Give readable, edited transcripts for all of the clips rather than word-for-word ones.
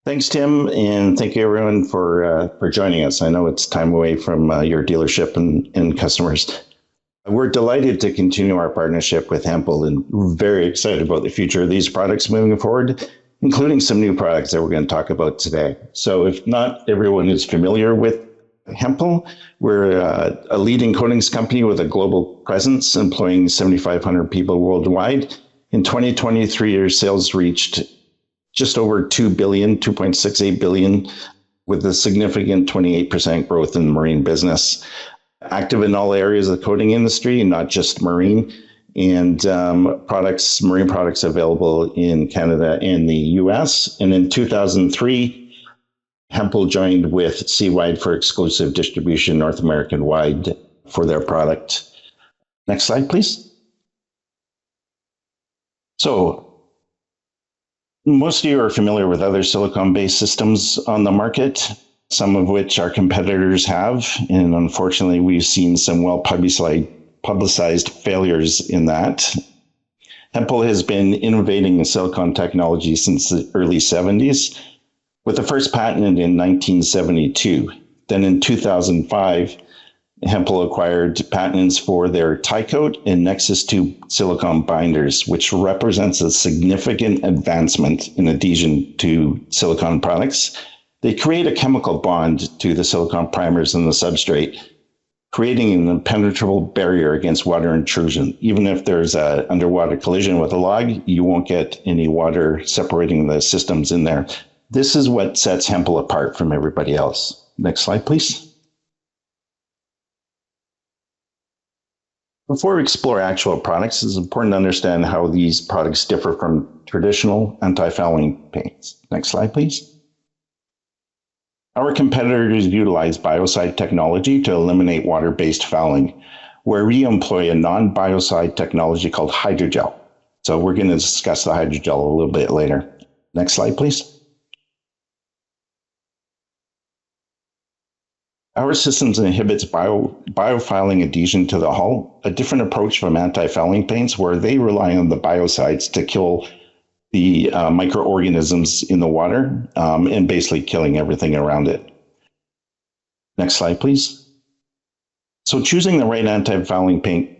Thanks, Tim, and thank you everyone for joining us. I know it's time away from your dealership and customers. We're delighted to continue our partnership with Hempel and very excited about the future of these products moving forward, including some new products that we're going to talk about today. So if not everyone is familiar with Hempel, we're a leading coatings company with a global presence, employing 7,500 people worldwide. In 2023, our sales reached just over 2 billion, 2.68 billion, with a significant 28% growth in the marine business. Active in all areas of the coating industry, not just marine, and marine products available in Canada and the US. And in 2003, Hempel joined with Seawide for exclusive distribution North American wide for their product. Next slide, please. So, most of you are familiar with other silicone-based systems on the market, some of which our competitors have, and unfortunately we've seen some well-publicized failures in that. Hempel has been innovating in silicone technology since the early 70s, with the first patented in 1972. Then in 2005, Hempel acquired patents for their Ti-Coat and Nexus 2 silicone binders, which represents a significant advancement in adhesion to silicone products. They create a chemical bond to the silicone primers in the substrate, creating an impenetrable barrier against water intrusion. Even if there's an underwater collision with a log, you won't get any water separating the systems in there. This is what sets Hempel apart from everybody else. Next slide, please. Before we explore actual products, it's important to understand how these products differ from traditional anti-fouling paints. Next slide, please. Our competitors utilize biocide technology to eliminate water-based fouling, where we employ a non-biocide technology called Hydrogel. So we're going to discuss the Hydrogel a little bit later. Next slide, please. Our systems inhibits biofouling adhesion to the hull, a different approach from anti-fouling paints where they rely on the biocides to kill the microorganisms in the water and basically killing everything around it. Next slide, please. So choosing the right anti-fouling paint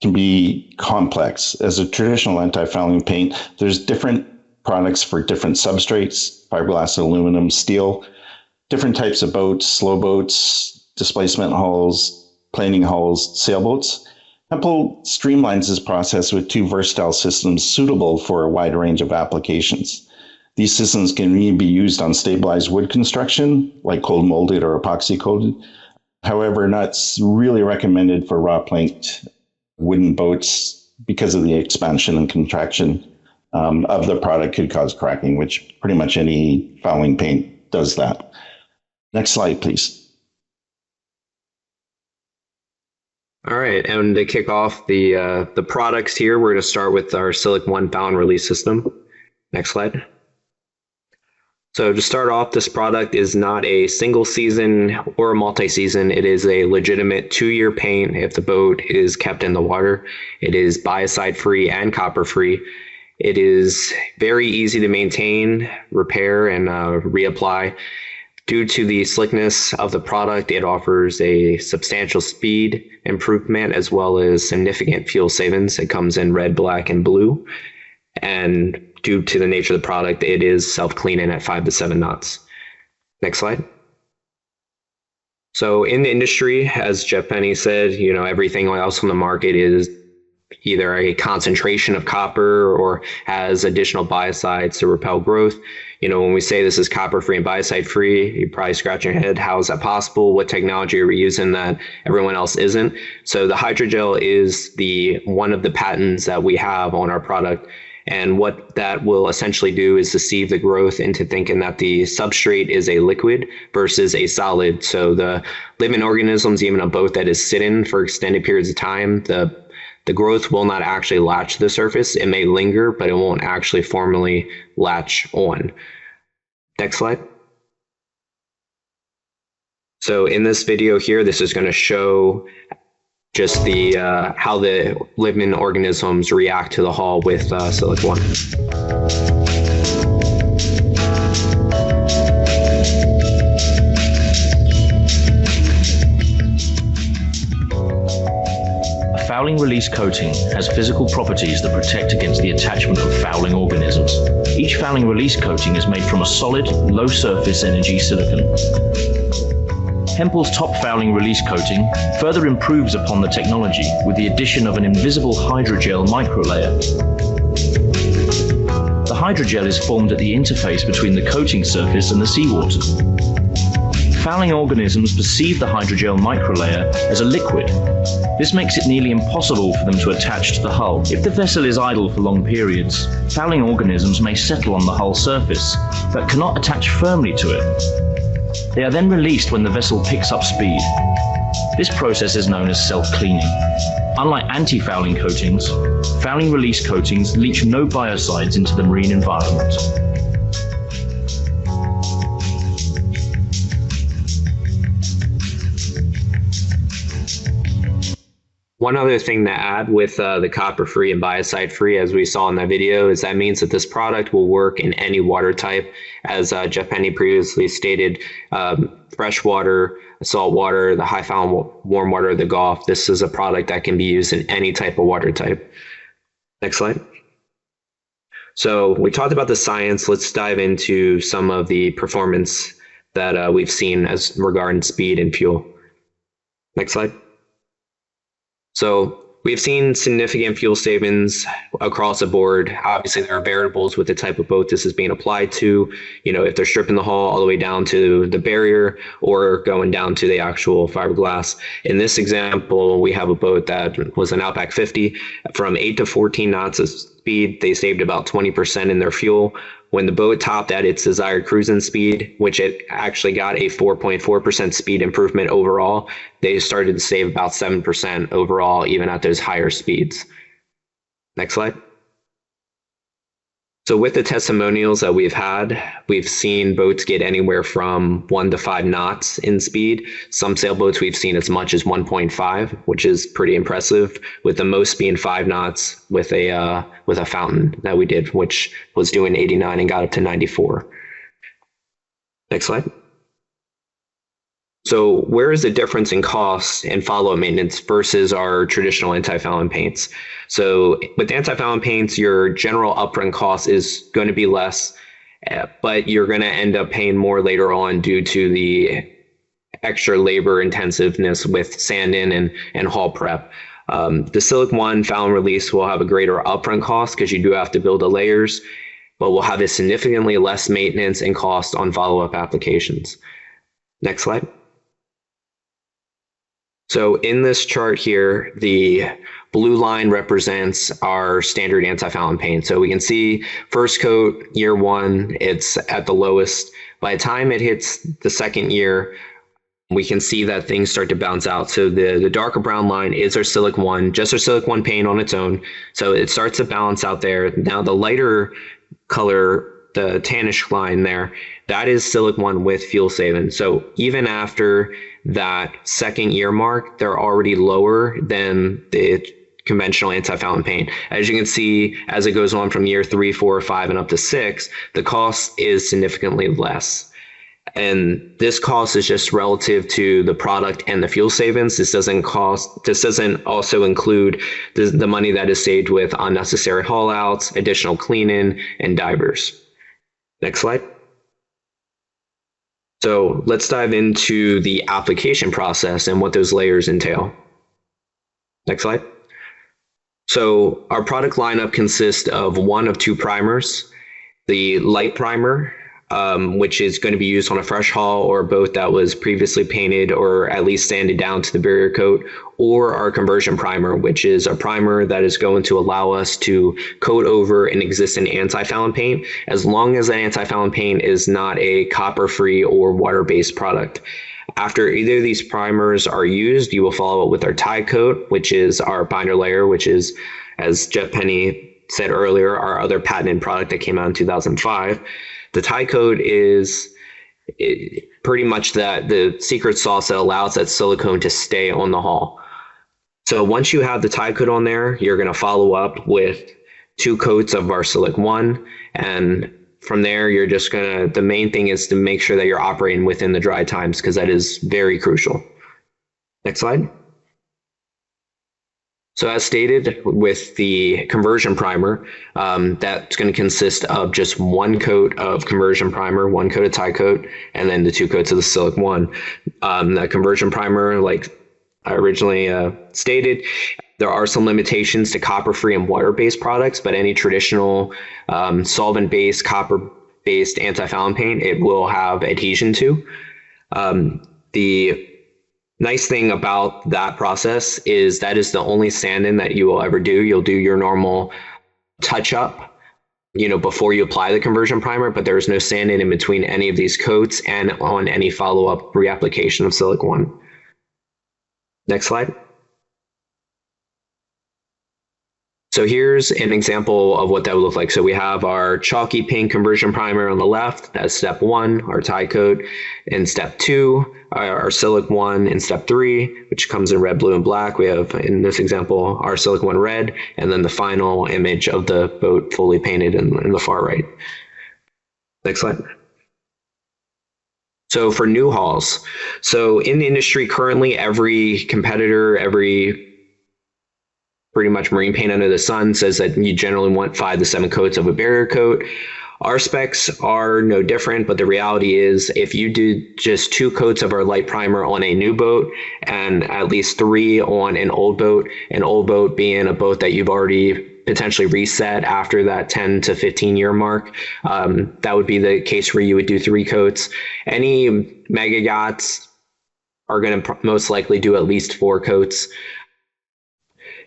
can be complex. As a traditional anti-fouling paint, there's different products for different substrates, fiberglass, aluminum, steel, different types of boats, slow boats, displacement hulls, planing hulls, sailboats. Hempel streamlines this process with two versatile systems suitable for a wide range of applications. These systems can even be used on stabilized wood construction, like cold molded or epoxy coated. However, not really recommended for raw planked wooden boats because of the expansion and contraction of the product could cause cracking, which pretty much any fouling paint does that. Next slide, please. All right, and to kick off the products here, we're going to start with our Silic 1 bound release system. Next slide. So to start off, this product is not a single season or a multi-season. It is a legitimate 2-year paint if the boat is kept in the water. It is biocide free and copper free. It is very easy to maintain, repair, and reapply. Due to the slickness of the product, it offers a substantial speed improvement as well as significant fuel savings. It comes in red, black, and blue. And due to the nature of the product, it is self-cleaning at 5 to 7 knots. Next slide. So in the industry, as Jeff Penny said, everything else on the market is either a concentration of copper or has additional biocides to repel growth. When we say this is copper free and biocide free, you're probably scratching your head. How is that possible? What technology are we using that everyone else isn't? So the Hydrogel is one of the patents that we have on our product. And what that will essentially do is deceive the growth into thinking that the substrate is a liquid versus a solid. So the living organisms, even a boat that is sitting for extended periods of time, the growth will not actually latch to the surface. It may linger, but it won't actually formally latch on. Next slide. So in this video here, this is going to show just how the living organisms react to the hull with Silic 1. fouling release coating has physical properties that protect against the attachment of fouling organisms. Each fouling release coating is made from a solid, low surface energy silicon. Hempel's top fouling release coating further improves upon the technology with the addition of an invisible hydrogel microlayer. The hydrogel is formed at the interface between the coating surface and the seawater. Fouling organisms perceive the hydrogel microlayer as a liquid. This makes it nearly impossible for them to attach to the hull. If the vessel is idle for long periods, fouling organisms may settle on the hull surface, but cannot attach firmly to it. They are then released when the vessel picks up speed. This process is known as self-cleaning. Unlike anti-fouling coatings, fouling release coatings leach no biocides into the marine environment. One other thing to add with the copper-free and biocide-free, as we saw in that video, is that means that this product will work in any water type. As Jeff Penny previously stated, freshwater, saltwater, the high fouling warm water of the Gulf. This is a product that can be used in any type of water type. Next slide. So we talked about the science. Let's dive into some of the performance that we've seen as regarding speed and fuel. Next slide. So we've seen significant fuel savings across the board. Obviously, there are variables with the type of boat this is being applied to. You know, if they're stripping the hull all the way down to the barrier or going down to the actual fiberglass. In this example, we have a boat that was an Outback 50. From 8 to 14 knots of speed, they saved about 20% in their fuel. When the boat topped at its desired cruising speed, which it actually got a 4.4% speed improvement overall, they started to save about 7% overall, even at those higher speeds. Next slide. So with the testimonials that we've had, we've seen boats get anywhere from 1 to 5 knots in speed. Some sailboats we've seen as much as 1.5, which is pretty impressive, with the most being 5 knots with a fountain that we did, which was doing 89 and got up to 94. Next slide. So where is the difference in cost and follow-up maintenance versus our traditional anti-fouling paints? So with anti-fouling paints, your general upfront cost is going to be less, but you're going to end up paying more later on due to the extra labor intensiveness with sanding and hull prep. The Silic 1 fouling release will have a greater upfront cost because you do have to build the layers, but will have a significantly less maintenance and cost on follow-up applications. Next slide. So in this chart here, the blue line represents our standard anti-fouling paint. So we can see first coat, year 1, it's at the lowest. By the time it hits the second year, we can see that things start to bounce out. So the darker brown line is our Silic 1, just our Silic 1 paint on its own. So it starts to balance out there. Now the lighter color, the tannish line there, that is Silic 1 with fuel saving. So even after that second year mark, they're already lower than the conventional anti-fouling paint. As you can see, as it goes on from year 3, 4, 5, and up to 6, the cost is significantly less. And this cost is just relative to the product and the fuel savings. This doesn't also include the money that is saved with unnecessary haul outs, additional cleaning, and divers. Next slide. So let's dive into the application process and what those layers entail. Next slide. So our product lineup consists of one of 2 primers. The light primer, which is going to be used on a fresh hull or a boat that was previously painted or at least sanded down to the barrier coat, or our conversion primer, which is a primer that is going to allow us to coat over an existing anti-fouling paint, as long as that anti-fouling paint is not a copper-free or water-based product. After either of these primers are used, you will follow it with our tie coat, which is our binder layer, which is, as Jeff Penny said earlier, our other patented product that came out in 2005. The tie coat is pretty much the secret sauce that allows that silicone to stay on the hull. So once you have the tie coat on there, you're going to follow up with 2 coats of our Silic 1. And from there, you're just going to, the main thing is to make sure that you're operating within the dry times, because that is very crucial. Next slide. So as stated, with the conversion primer, that's going to consist of just one coat of conversion primer, one coat of tie coat, and then the 2 coats of the Silic 1. The conversion primer, like I originally stated, there are some limitations to copper-free and water-based products, but any traditional solvent-based, copper-based anti-fouling paint, it will have adhesion to. The nice thing about that process is that is the only stand-in that you will ever do. You'll do your normal touch-up, before you apply the conversion primer, but there is no stand-in in between any of these coats and on any follow-up reapplication of Silic 1. Next slide. So here's an example of what that would look like. So we have our chalky pink conversion primer on the left. That's step 1, our tie coat. In step 2, our Silic 1 in step 3, which comes in red, blue, and black. We have, in this example, our Silic 1 red, and then the final image of the boat fully painted in the far right. Next slide. So for new hulls, so in the industry currently, every competitor, every pretty much marine paint under the sun says that you generally want 5 to 7 coats of a barrier coat. Our specs are no different, but the reality is if you do just 2 coats of our light primer on a new boat and at least 3 on an old boat being a boat that you've already potentially reset after that 10 to 15 year mark, that would be the case where you would do 3 coats. Any mega yachts are going to most likely do at least 4 coats.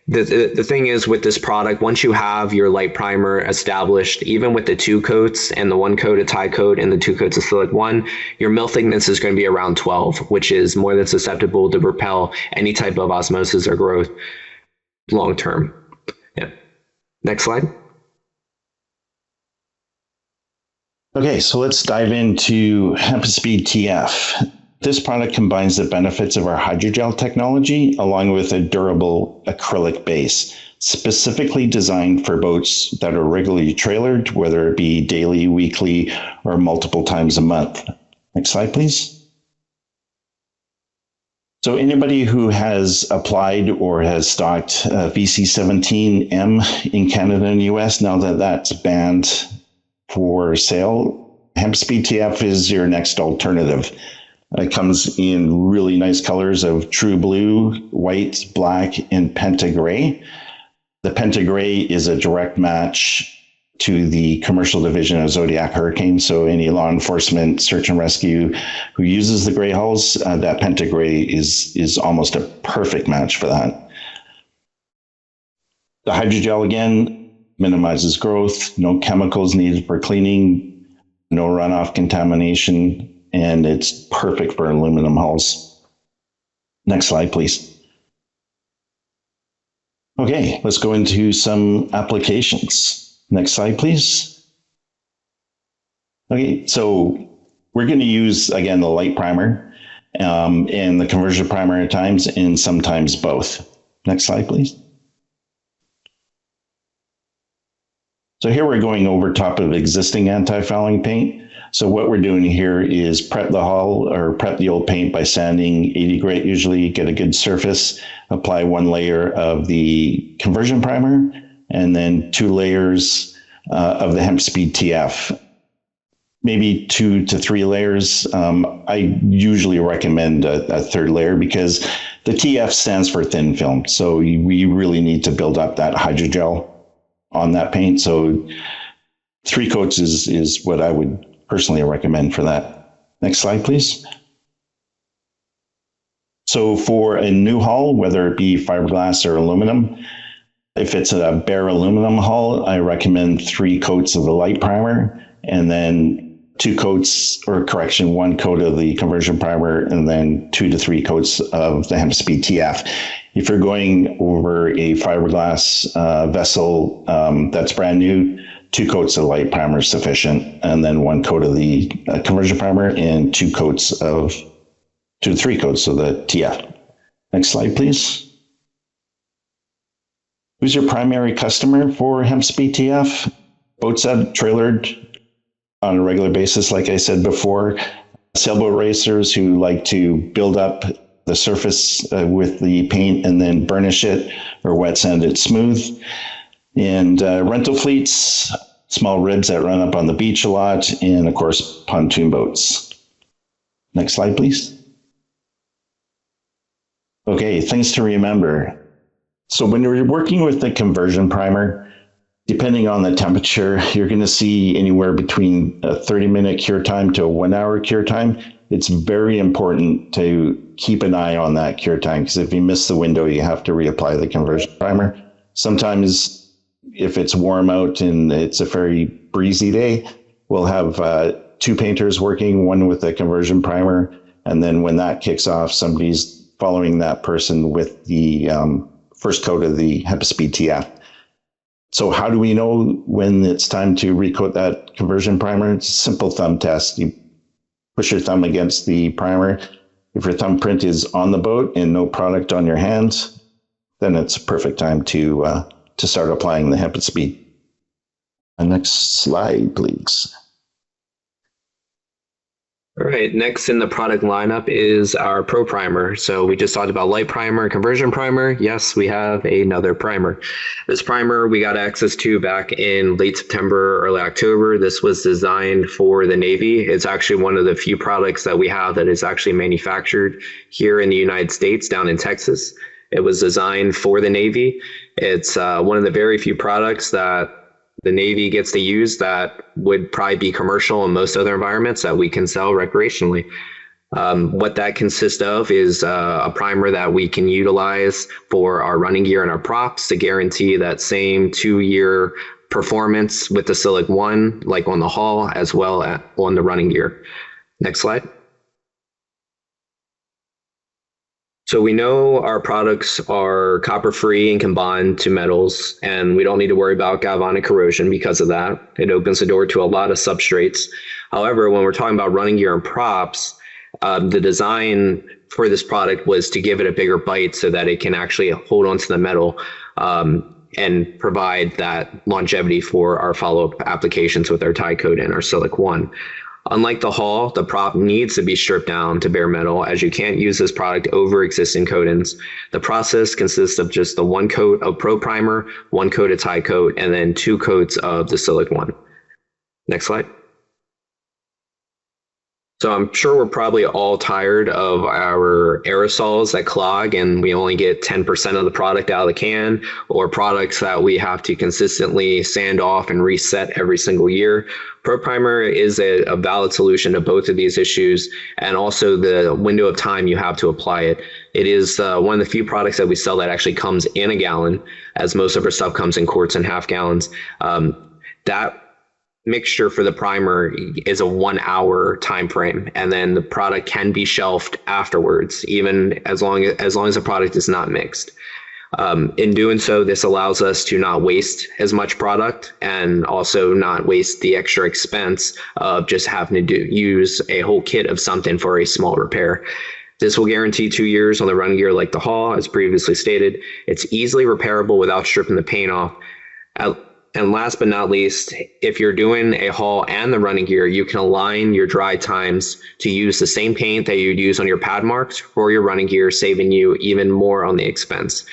The thing is with this product, once you have your light primer established, even with the 2 coats and the 1 coat of tie coat and the 2 coats of Silic 1, your mill thickness is going to be around 12, which is more than susceptible to repel any type of osmosis or growth long term. Yeah. Next slide. Okay, so let's dive into HempSpeed TF. This product combines the benefits of our hydrogel technology along with a durable acrylic base, specifically designed for boats that are regularly trailered, whether it be daily, weekly, or multiple times a month. Next slide, please. So anybody who has applied or has stocked VC17M in Canada and US, now that that's banned for sale, HempSpeed TF is your next alternative. It comes in really nice colors of true blue, white, black, and pentagray. The pentagray is a direct match to the commercial division of Zodiac Hurricane. So any law enforcement, search and rescue who uses the gray hulls, that pentagray is almost a perfect match for that. The hydrogel, again, minimizes growth, no chemicals needed for cleaning, no runoff contamination, and it's perfect for aluminum hulls. Next slide, please. Okay, let's go into some applications. Next slide, please. Okay, so we're going to use, again, the light primer and the conversion primer at times, and sometimes both. Next slide, please. So here we're going over top of existing anti-fouling paint. So what we're doing here is prep the hull or prep the old paint by sanding 80 grit usually, get a good surface, apply 1 layer of the conversion primer, and then 2 layers of the HempSpeed TF. Maybe 2 to 3 layers. I usually recommend a 3rd layer because the TF stands for thin film. So we really need to build up that hydrogel on that paint. So 3 coats is what I would personally recommend for that. Next slide, please. So for a new hull, whether it be fiberglass or aluminum, if it's a bare aluminum hull, I recommend 3 coats of the light primer and then 2 coats, or correction, 1 coat of the conversion primer and then 2 to 3 coats of the HempSpeed TF. If you're going over a fiberglass vessel that's brand new, 2 coats of light primer is sufficient, and then 1 coat of the conversion primer and 2 to 3 coats of the TF. Next slide, please. Who's your primary customer for HempSpeed TF? Boats that are trailered on a regular basis, like I said before. Sailboat racers who like to build up the surface with the paint and then burnish it or wet sand it smooth. And rental fleets, small ribs that run up on the beach a lot, and of course, pontoon boats. Next slide, please. Okay, things to remember. So when you're working with the conversion primer, depending on the temperature, you're going to see anywhere between a 30-minute cure time to a 1-hour cure time. It's very important to keep an eye on that cure time, because if you miss the window, you have to reapply the conversion primer. Sometimes if it's warm out and it's a very breezy day, we'll have 2 painters working, one with the conversion primer, and then when that kicks off, somebody's following that person with the first coat of the Hempel TF. So how do we know when it's time to recoat that conversion primer? It's a simple thumb test. You push your thumb against the primer. If your thumbprint is on the boat and no product on your hands, then it's a perfect time to start applying the Hempel Speed. Next slide, please. All right, next in the product lineup is our Pro Primer. So we just talked about light primer and conversion primer. Yes, we have another primer. This primer we got access to back in late September, early October. This was designed for the Navy. It's actually one of the few products that we have that is actually manufactured here in the United States, down in Texas. It was designed for the Navy. It's one of the very few products that the Navy gets to use that would probably be commercial in most other environments that we can sell recreationally. What that consists of is a primer that we can utilize for our running gear and our props to guarantee that same 2-year performance with the Silic 1, like on the hull, as well as on the running gear. Next slide. So we know our products are copper-free and can bond to metals, and we don't need to worry about galvanic corrosion because of that. It opens the door to a lot of substrates. However, when we're talking about running gear and props, the design for this product was to give it a bigger bite so that it can actually hold onto the metal and provide that longevity for our follow-up applications with our tie coat and our Silic 1. Unlike the hull, the prop needs to be stripped down to bare metal, as you can't use this product over existing coatings. The process consists of just the 1 coat of Pro Primer, 1 coat of tie coat, and then 2 coats of the Silic 1. Next slide. So I'm sure we're probably all tired of our aerosols that clog and we only get 10% of the product out of the can, or products that we have to consistently sand off and reset every single year. Pro Primer is a valid solution to both of these issues, and also the window of time you have to apply it. It is one of the few products that we sell that actually comes in a gallon, as most of our stuff comes in quarts and half gallons. That mixture for the primer is a 1-hour time frame, and then the product can be shelved afterwards, even as long as the product is not mixed. In doing so, this allows us to not waste as much product and also not waste the extra expense of just having to use a whole kit of something for a small repair. This will guarantee 2 years on the run gear like the hull, as previously stated. It's easily repairable without stripping the paint off. And last but not least, if you're doing a hull and the running gear, you can align your dry times to use the same paint that you'd use on your pad marks for your running gear, saving you even more on the expense.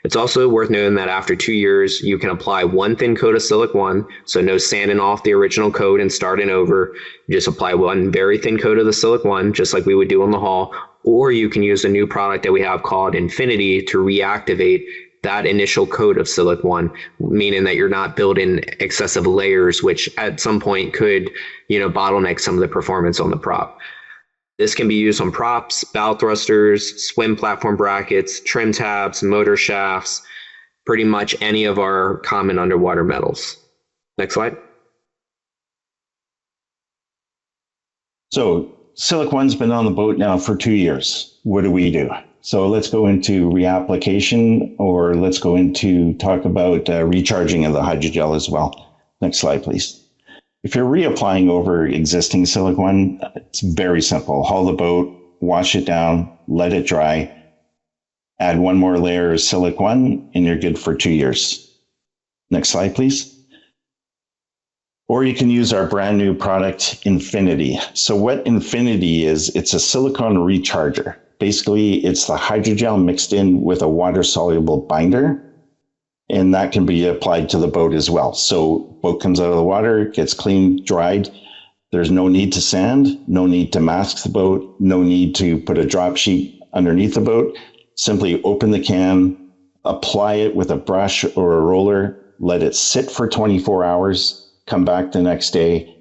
It's also worth noting that after 2 years, you can apply 1 thin coat of Silic 1, so no sanding off the original coat and starting over. You just apply 1 very thin coat of the Silic 1, just like we would do on the hull, or you can use a new product that we have called Infinity to reactivate that initial coat of Silic 1, meaning that you're not building excessive layers, which at some point could, bottleneck some of the performance on the prop. This can be used on props, bow thrusters, swim platform brackets, trim tabs, motor shafts, pretty much any of our common underwater metals. Next slide. So Silic 1's been on the boat now for 2 years. What do we do? So let's go into reapplication, or let's go into talk about recharging of the hydrogel as well. Next slide, please. If you're reapplying over existing Silic 1, it's very simple. Haul the boat, wash it down, let it dry, add 1 more layer of Silic 1, and you're good for 2 years. Next slide, please. Or you can use our brand new product, Infinity. So what Infinity is, it's a silicone recharger. Basically, it's the hydrogel mixed in with a water-soluble binder, and that can be applied to the boat as well. So boat comes out of the water, gets cleaned, dried. There's no need to sand, no need to mask the boat, no need to put a drop sheet underneath the boat. Simply open the can, apply it with a brush or a roller, let it sit for 24 hours, come back the next day,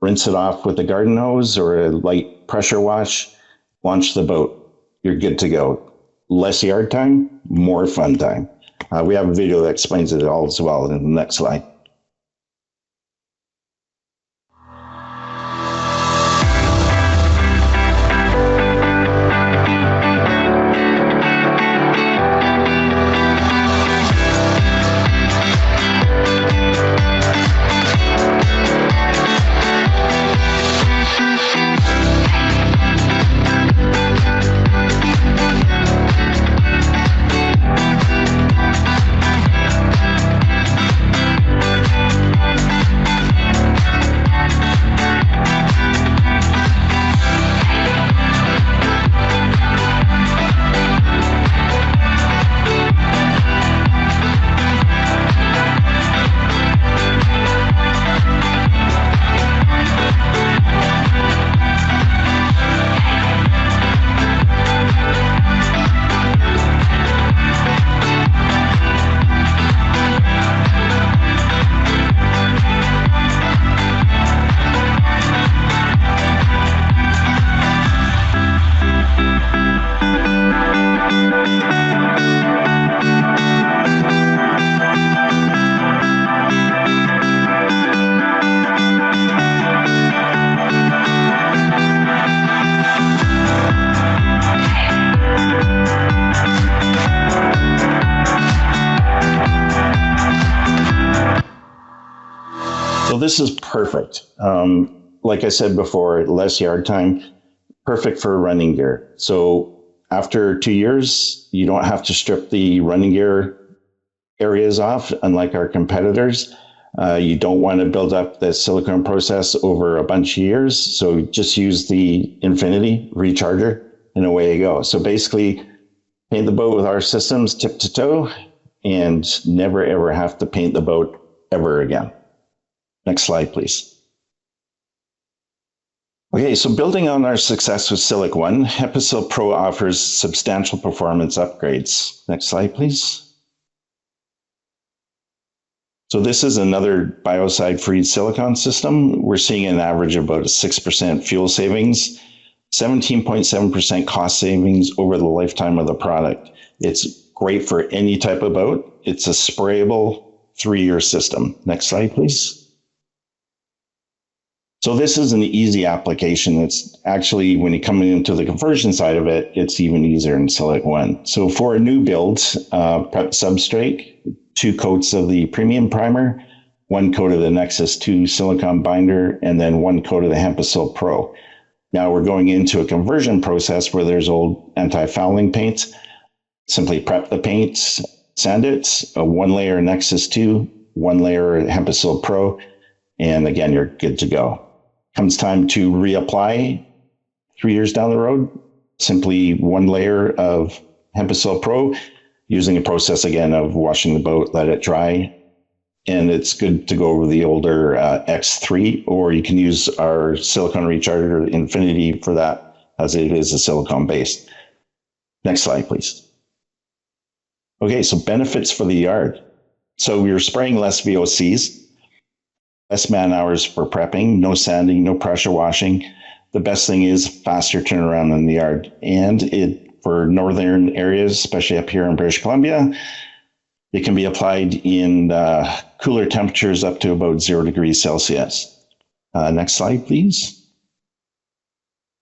rinse it off with a garden hose or a light pressure wash, launch the boat. You're good to go. Less yard time, more fun time. We have a video that explains it all as well in the next slide. So this is perfect. Like I said before, less yard time, perfect for running gear. So after 2 years, you don't have to strip the running gear areas off, unlike our competitors. You don't want to build up the silicone process over a bunch of years. So just use the Infinity recharger and away you go. So basically, paint the boat with our systems tip to toe and never ever have to paint the boat ever again. Next slide, please. Okay, so building on our success with Silic 1, Hempel Pro offers substantial performance upgrades. Next slide, please. So this is another biocide-free silicone system. We're seeing an average of about a 6% fuel savings, 17.7% cost savings over the lifetime of the product. It's great for any type of boat. It's a sprayable 3-year system. Next slide, please. So this is an easy application. It's actually, when you come into the conversion side of it, it's even easier in Silic 1. So for a new build, prep substrate, 2 coats of the premium primer, 1 coat of the Nexus 2 silicone binder, and then 1 coat of the Hempel Pro. Now we're going into a conversion process where there's old anti-fouling paint. Simply prep the paint, sand it, 1 layer Nexus 2, 1 layer Hempel Pro, and again, you're good to go. Comes time to reapply 3 years down the road, simply 1 layer of Hempel Pro, using a process again of washing the boat, let it dry, and it's good to go over the older X3, or you can use our silicone recharger Infinity for that, as it is a silicone base. Next slide, please. Okay, so benefits for the yard. So we're spraying less VOCs, less man hours for prepping, no sanding, no pressure washing. The best thing is faster turnaround in the yard. And for northern areas, especially up here in British Columbia, it can be applied in cooler temperatures up to about 0 degrees Celsius. Next slide, please.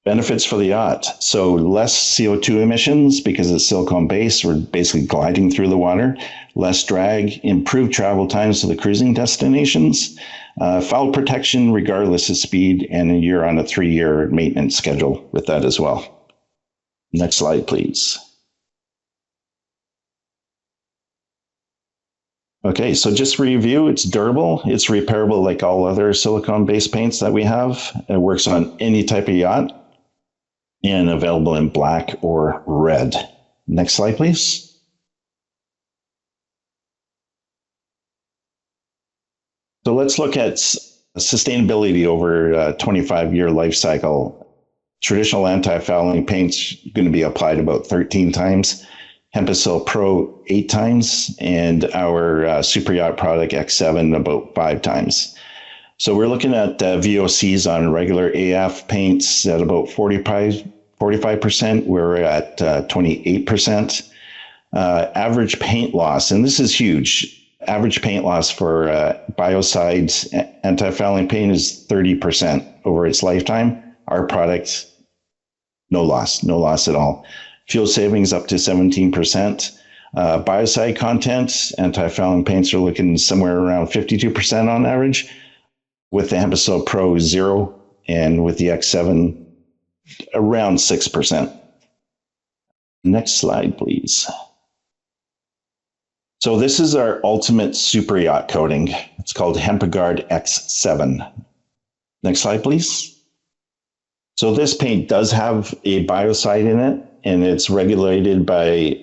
Benefits for the yacht. So less CO2 emissions because it's silicone based. We're basically gliding through the water. Less drag, improved travel times to the cruising destinations. Foul protection regardless of speed, and you're on a 3-year maintenance schedule with that as well. Next slide, please. Okay, so just to review, it's durable, it's repairable like all other silicone-based paints that we have. It works on any type of yacht. and available in black or red. Next slide, please. So let's look at sustainability over a 25-year life cycle. Traditional anti-fouling paint's going to be applied about 13 times, Hempel Pro 8 times, and our super yacht product X7 about 5 times. So we're looking at VOCs on regular AF paints at about 45%. We're at 28%. Average paint loss, and this is huge. Average paint loss for biocides anti-fouling paint is 30% over its lifetime. Our product, no loss at all. Fuel savings up to 17%. Biocide content, anti-fouling paints are looking somewhere around 52% on average. With the Hempel Pro 0, and with the X7 around 6%. Next slide, please. So this is our ultimate super yacht coating. It's called Hempel X7. Next slide, please. So this paint does have a biocide in it, and it's regulated by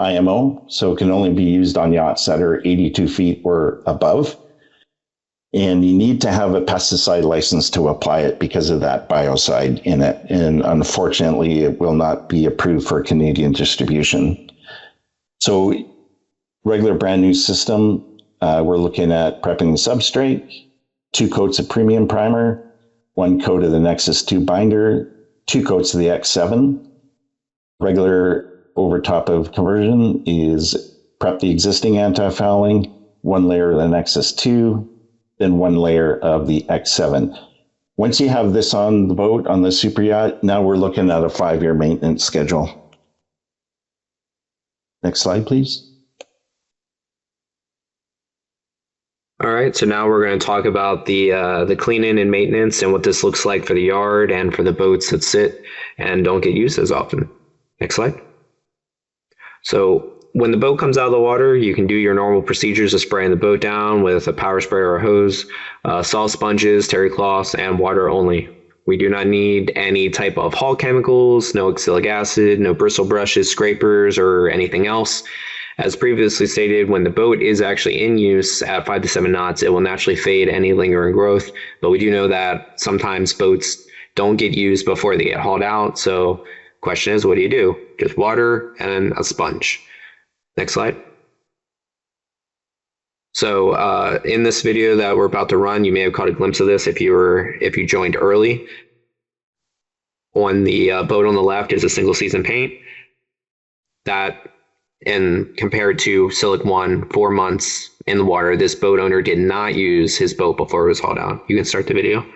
IMO, so it can only be used on yachts that are 82 feet or above. And you need to have a pesticide license to apply it because of that biocide in it. And unfortunately, it will not be approved for Canadian distribution. So regular brand new system, we're looking at prepping the substrate, 2 coats of premium primer, 1 coat of the Nexus 2 binder, 2 coats of the X7. Regular over top of conversion is prep the existing anti-fouling, 1 layer of the Nexus 2, then 1 layer of the X7. Once you have this on the boat, on the super yacht, now we're looking at a 5-year maintenance schedule. Next slide, please. All right, so now we're going to talk about the cleaning and maintenance and what this looks like for the yard and for the boats that sit and don't get used as often. Next slide. So when the boat comes out of the water, you can do your normal procedures of spraying the boat down with a power sprayer or hose, salt sponges, terry cloths, and water only. We do not need any type of hull chemicals, no oxalic acid, no bristle brushes, scrapers, or anything else. As previously stated, when the boat is actually in use at 5 to 7 knots, it will naturally fade any lingering growth. But we do know that sometimes boats don't get used before they get hauled out. So question is, what do you do? Just water and a sponge. Next slide. So in this video that we're about to run, you may have caught a glimpse of this if you joined early. On the boat on the left is a single season paint that, and compared to Silic 1, 4 months in the water, this boat owner did not use his boat before it was hauled out. You can start the video.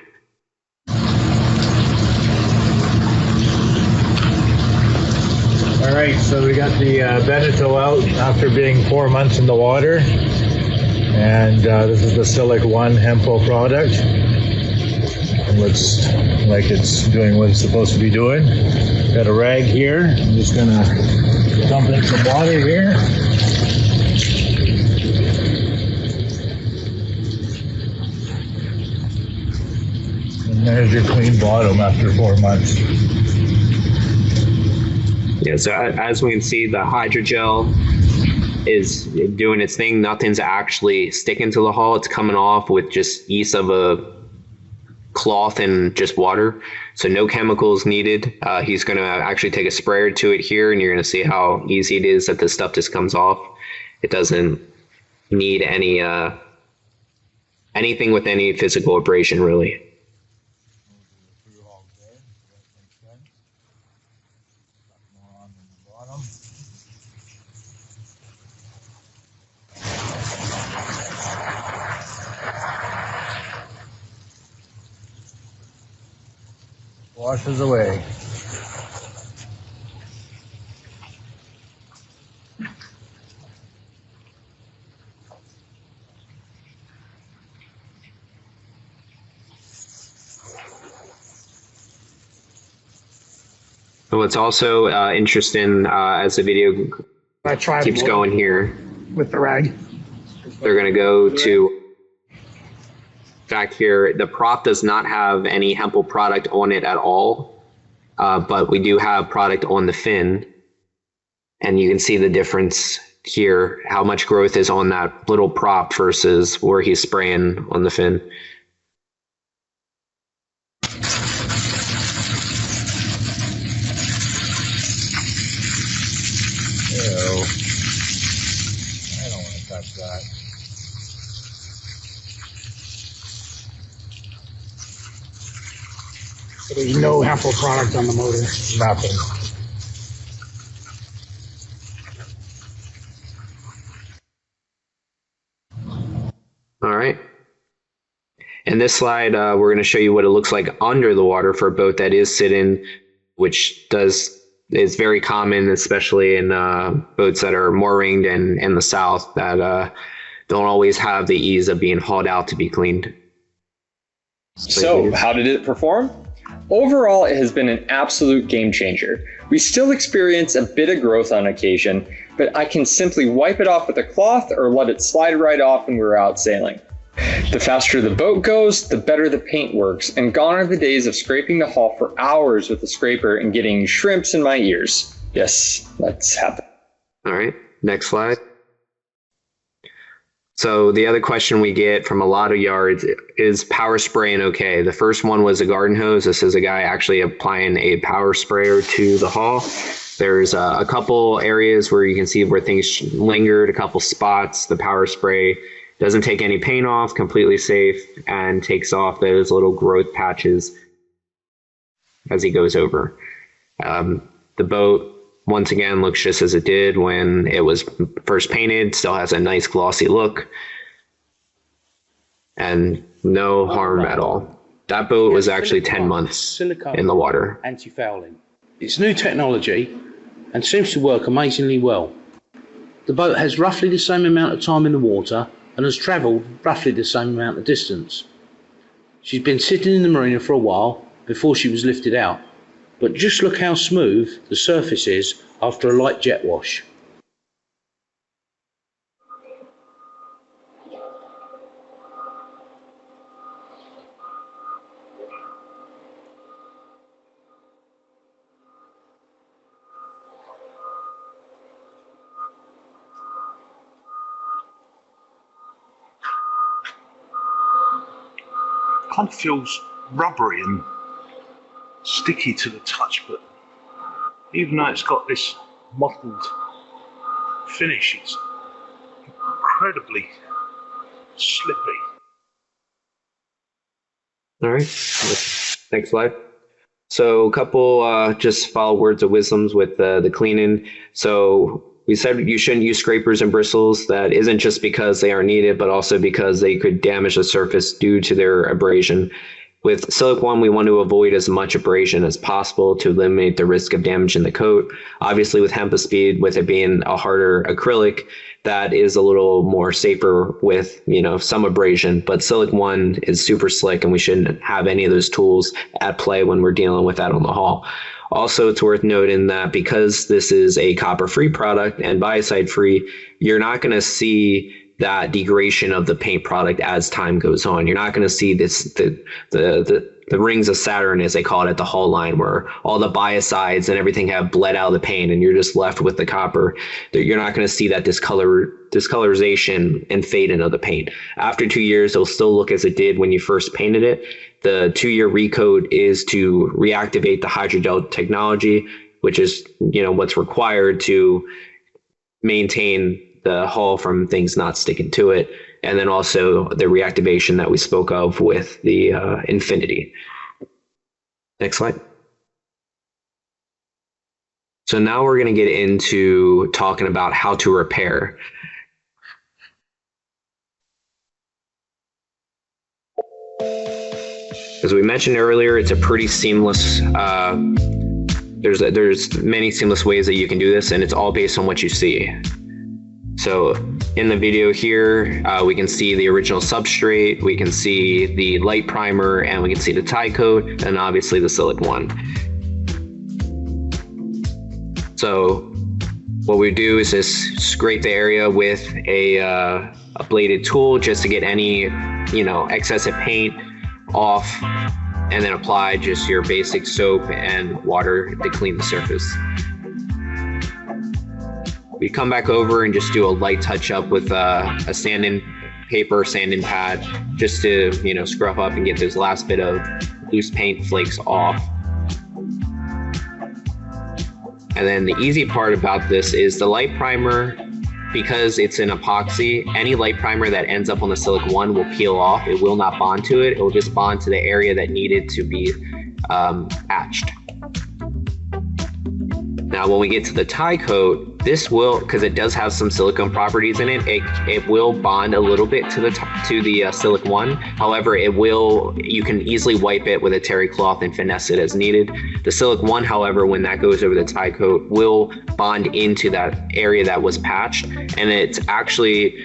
All right, so we got the Veneto out after being 4 months in the water. And this is the Silic 1 Hempel product. It looks like it's doing what it's supposed to be doing. Got a rag here. I'm just gonna dump in some water here. And there's your clean bottom after 4 months. Yeah, so as we can see, the hydrogel is doing its thing. Nothing's actually sticking to the hull. It's coming off with just use of a cloth and just water. So no chemicals needed. He's going to actually take a sprayer to it here, and you're going to see how easy it is that this stuff just comes off. It doesn't need any anything with any physical abrasion, really. Washes away. So what's also interesting as the video keeps going here, with the rag. they're going to go to back here. The prop does not have any Hempel product on it at all. but we do have product on the fin, and you can see the difference here, how much growth is on that little prop versus where he's spraying on the fin. Ew. I don't want to touch that. So there's no Hempel product on the motor. Nothing. All right. In this slide, we're going to show you what it looks like under the water for a boat that is sitting, which is very common, especially in boats that are moored in the south that don't always have the ease of being hauled out to be cleaned. So, how did it perform? Overall, it has been an absolute game changer. We still experience a bit of growth on occasion, but I can simply wipe it off with a cloth or let it slide right off when we're out sailing. The faster the boat goes, the better the paint works, and gone are the days of scraping the hull for hours with a scraper and getting shrimps in my ears. Yes, that's happened. All right, next slide. So the other question we get from a lot of yards is power spraying okay? The first one was a garden hose. This is a guy actually applying a power sprayer to the hull. There's a couple areas where you can see where things lingered, a couple spots. The power spray doesn't take any paint off, completely safe, and takes off those little growth patches as he goes over. The boat, once again, looks just as it did when it was first painted, still has a nice glossy look, and no harm at all. That boat was actually 10 months in the water. Anti-fouling. It's new technology and seems to work amazingly well. The boat has roughly the same amount of time in the water and has travelled roughly the same amount of distance. She's been sitting in the marina for a while before she was lifted out, but just look how smooth the surface is after a light jet wash. Kind of feels rubbery and sticky to the touch, but even though it's got this mottled finish, it's incredibly slippy. All right, next slide. So a couple just follow words of wisdoms with the cleaning. So we said you shouldn't use scrapers and bristles. That isn't just because they are needed, but also because they could damage the surface due to their abrasion. With Silic 1, we want to avoid as much abrasion as possible to eliminate the risk of damaging the coat. Obviously, with Hempel Speed, with it being a harder acrylic, that is a little more safer with, some abrasion. But Silic 1 is super slick, and we shouldn't have any of those tools at play when we're dealing with that on the hull. Also, it's worth noting that because this is a copper-free product and biocide-free, you're not going to see that degradation of the paint product as time goes on. You're not going to see the rings of Saturn, as they call it, at the hull line, where all the biocides and everything have bled out of the paint and you're just left with the copper. You're not going to see that discolorization and fading of the paint. After 2 years, it'll still look as it did when you first painted it. The 2-year recoat is to reactivate the hydrogel technology, which is what's required to maintain the hull from things not sticking to it, and then also the reactivation that we spoke of with the Infinity. Next slide. So now we're going to get into talking about how to repair. As we mentioned earlier, it's a pretty seamless, there's many seamless ways that you can do this, and it's all based on what you see. So in the video here, we can see the original substrate, we can see the light primer, and we can see the tie coat, and obviously the Silic 1. So what we do is just scrape the area with a bladed tool just to get any, excessive paint off. and then apply just your basic soap and water to clean the surface. We come back over and just do a light touch up with a sanding paper, sanding pad, just to, scrub up and get those last bit of loose paint flakes off. And then the easy part about this is the light primer, because it's an epoxy, any light primer that ends up on the Silic 1 will peel off. It will not bond to it. It will just bond to the area that needed to be patched. Now, when we get to the tie coat, this will, because it does have some silicone properties in it, it will bond a little bit to the Silic 1. However, you can easily wipe it with a terry cloth and finesse it as needed. The Silic 1, however, when that goes over the tie coat, will bond into that area that was patched, and it's actually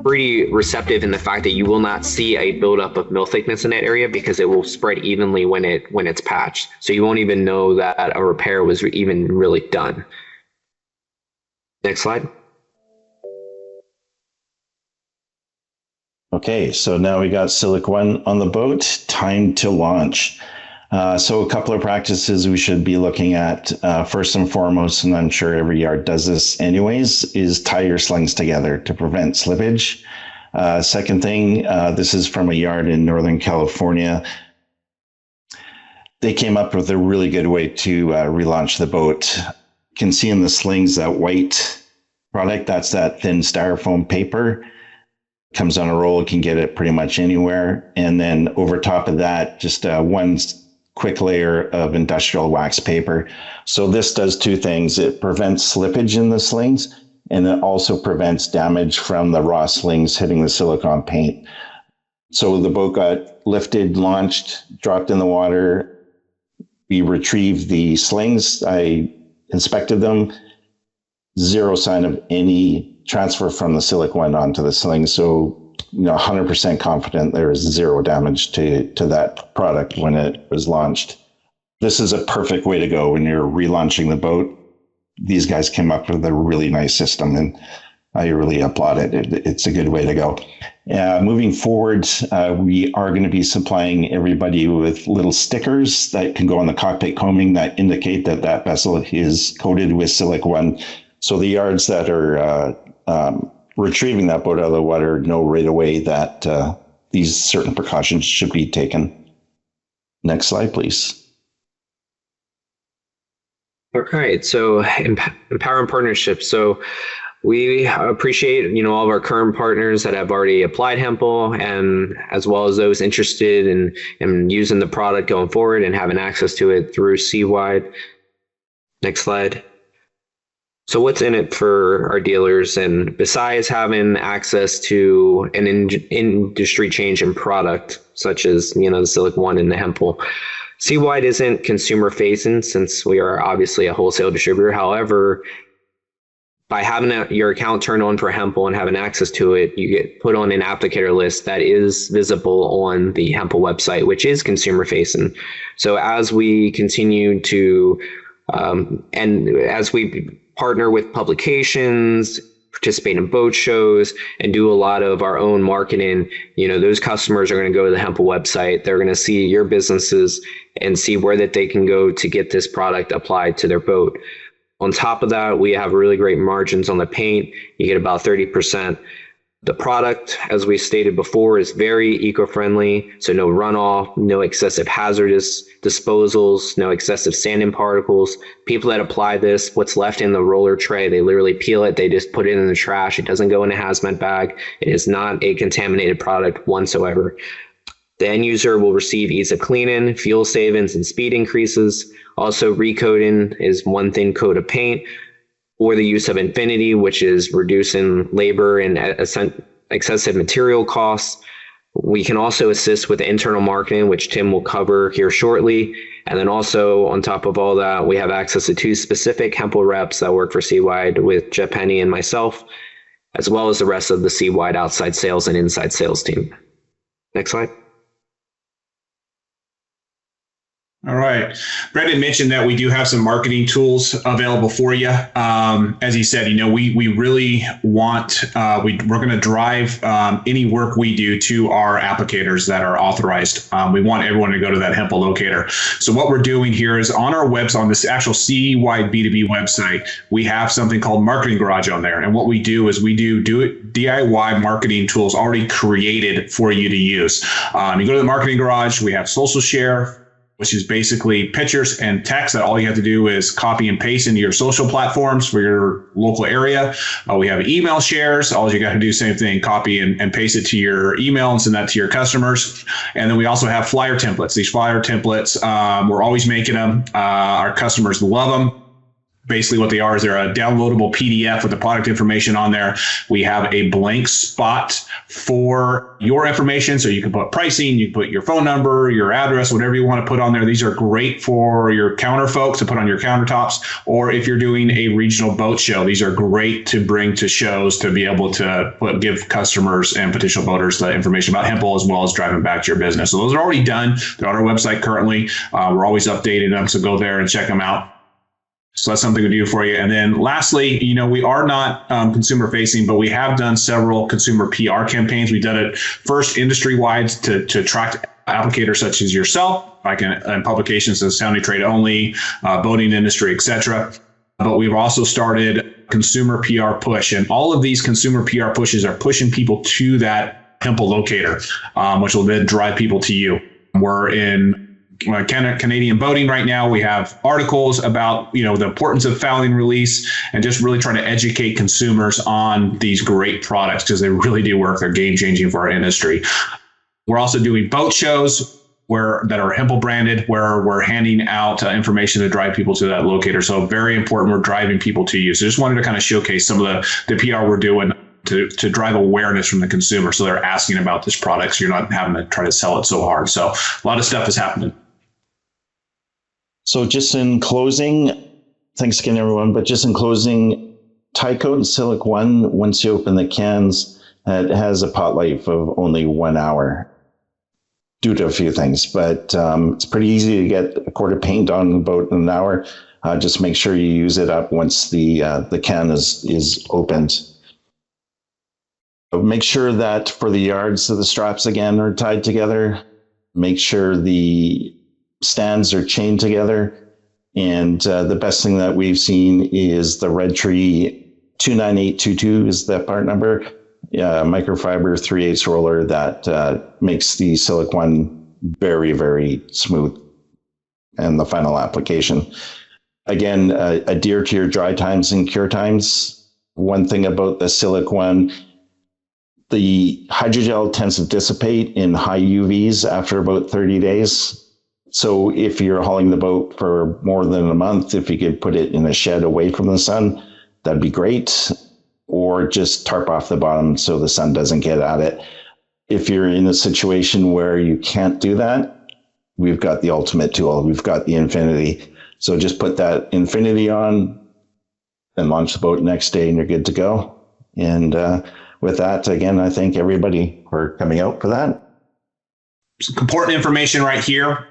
pretty receptive in the fact that you will not see a buildup of mill thickness in that area, because it will spread evenly when it's patched. So you won't even know that a repair was even really done. Next slide. Okay, so now we got Silic 1 on the boat, time to launch. So a couple of practices we should be looking at, first and foremost, and I'm sure every yard does this anyways, is tie your slings together to prevent slippage. Second thing, this is from a yard in Northern California. They came up with a really good way to relaunch the boat. You can see in the slings that white product, that's that thin styrofoam paper. Comes on a roll, you can get it pretty much anywhere. And then over top of that, just one quick layer of industrial wax paper. So this does two things. It prevents slippage in the slings, and it also prevents damage from the raw slings hitting the silicone paint. So the boat got lifted, launched, dropped in the water. We retrieved the slings. I inspected them. Zero sign of any transfer from the Silic 1 onto the sling. So 100% confident there is zero damage to that product when it was launched. This is a perfect way to go when you're relaunching the boat. These guys came up with a really nice system, and I really applaud it. It's a good way to go. Moving forward, we are going to be supplying everybody with little stickers that can go on the cockpit coaming that indicate that that vessel is coated with Silic 1. So the yards that are retrieving that boat out of the water know right away that these certain precautions should be taken. Next slide, please. All right, so empowering partnerships. So we appreciate, all of our current partners that have already applied Hempel, and as well as those interested in using the product going forward and having access to it through Seawide. Next slide. So what's in it for our dealers? And besides having access to an industry change in product, such as, the Silic 1 and the Hempel, Seawide isn't consumer facing, since we are obviously a wholesale distributor. However, by having your account turned on for Hempel and having access to it, you get put on an applicator list that is visible on the Hempel website, which is consumer facing. So as we continue to, and as we partner with publications, participate in boat shows, and do a lot of our own marketing, those customers are going to go to the Hempel website. They're going to see your businesses and see where that they can go to get this product applied to their boat. On top of that, we have really great margins on the paint. You get about 30%. The product, as we stated before, is very eco-friendly, so no runoff, no excessive hazardous disposals, no excessive sanding particles. People that apply this, what's left in the roller tray, they literally peel it, they just put it in the trash. It doesn't go in a hazmat bag. It is not a contaminated product whatsoever. The end user will receive ease of cleaning, fuel savings, and speed increases. Also, recoating is one thin coat of paint, or the use of Infinity, which is reducing labor and excessive material costs. We can also assist with internal marketing, which Tim will cover here shortly. And then also, on top of all that, we have access to 2 specific Hempel reps that work for Seawide with Jeff Penny and myself, as well as the rest of the Seawide outside sales and inside sales team. Next slide. All right. Brendan mentioned that we do have some marketing tools available for you. As he said, we really want, we're going to drive any work we do to our applicators that are authorized. We want everyone to go to that Hempel locator. So what we're doing here is on our website, on this actual CE-wide B2B website, we have something called Marketing Garage on there. And what we do is we do DIY marketing tools already created for you to use. You go to the Marketing Garage, we have Social Share, which is basically pictures and text that all you have to do is copy and paste into your social platforms for your local area. We have email shares. All you got to do, same thing, copy and paste it to your email and send that to your customers. And then we also have flyer templates. These flyer templates, we're always making them. Our customers love them. Basically what they are is they're a downloadable PDF with the product information on there. We have a blank spot for your information. So you can put pricing, you can put your phone number, your address, whatever you want to put on there. These are great for your counter folks to put on your countertops, or if you're doing a regional boat show, these are great to bring to shows to be able to give customers and potential boaters the information about Hempel as well as driving back to your business. So those are already done. They're on our website currently. We're always updating them. So go there and check them out. So that's something we do for you. And then lastly, we are not consumer facing, but we have done several consumer PR campaigns. We've done it first industry wide to attract applicators such as yourself, like in publications as Sounding Trade Only, boating industry, etc. But we've also started consumer PR push, and all of these consumer PR pushes are pushing people to that Hempel locator, which will then drive people to you. We're in Canadian boating right now. We have articles about the importance of fouling release and just really trying to educate consumers on these great products because they really do work. They're game changing for our industry. We're also doing boat shows that are Hempel branded, where we're handing out information to drive people to that locator. So very important. We're driving people to you. So just wanted to kind of showcase some of the PR we're doing to drive awareness from the consumer. So they're asking about this product. So you're not having to try to sell it so hard. So a lot of stuff is happening. So just in closing, thanks again, everyone. But just in closing, Tycoat and Silic 1, once you open the cans, it has a pot life of only 1 hour due to a few things. But it's pretty easy to get a quart of paint on the boat in an hour. Just make sure you use it up once the can is opened. Make sure that for the yards, the straps again are tied together. Make sure the stands are chained together. And the best thing that we've seen is the Red Tree 29822 is that part number. Microfiber 3/8 roller that makes the Silic 1 very, very smooth in the final application. Again, adhere to your dry times and cure times. One thing about the Silic 1, the hydrogel tends to dissipate in high UVs after about 30 days. So if you're hauling the boat for more than a month, if you could put it in a shed away from the sun, that'd be great. Or just tarp off the bottom so the sun doesn't get at it. If you're in a situation where you can't do that, we've got the ultimate tool. We've got the Infinity. So just put that Infinity on and launch the boat next day and you're good to go. And with that, again, I thank everybody for coming out for that. Some important information right here.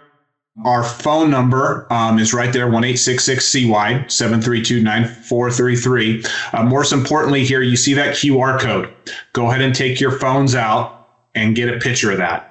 Our phone number is right there, 1-866-CY, 732-9433. Most importantly here, you see that QR code. Go ahead and take your phones out and get a picture of that.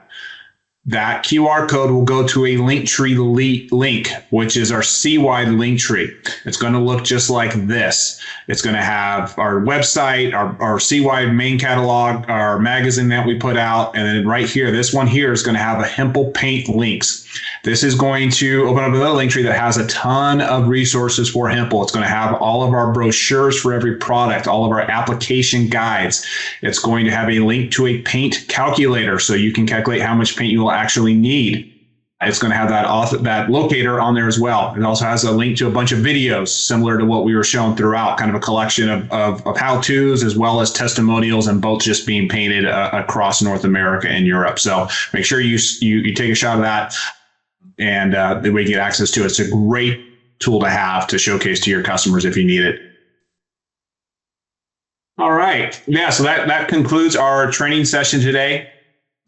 That QR code will go to a Linktree link, which is our CY Linktree. It's going to look just like this. It's going to have our website, our CY main catalog, our magazine that we put out, and then right here, this one here is going to have a Hempel paint links. This is going to open up another Linktree that has a ton of resources for Hempel. It's going to have all of our brochures for every product, all of our application guides. It's going to have a link to a paint calculator so you can calculate how much paint you will actually need. It's going to have that locator on there as well. It also has a link to a bunch of videos similar to what we were showing throughout, kind of a collection of how-tos as well as testimonials and boats just being painted across North America and Europe. So make sure you take a shot of that and that we get access to it. It's a great tool to have to showcase to your customers if you need it. All right. Yeah, so that concludes our training session today.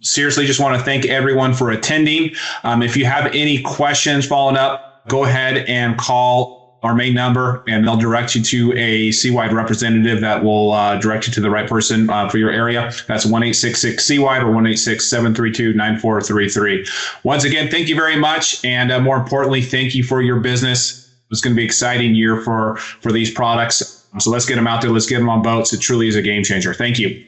seriously just want to thank everyone for attending. If you have any questions following up, go ahead and call our main number, and they'll direct you to a Seawide representative that will direct you to the right person for your area. That's 1-866-SEAWIDE or 1-866-732-9433. Once again, thank you very much. And more importantly, thank you for your business. It's going to be an exciting year for these products. So let's get them out there. Let's get them on boats. It truly is a game changer. Thank you.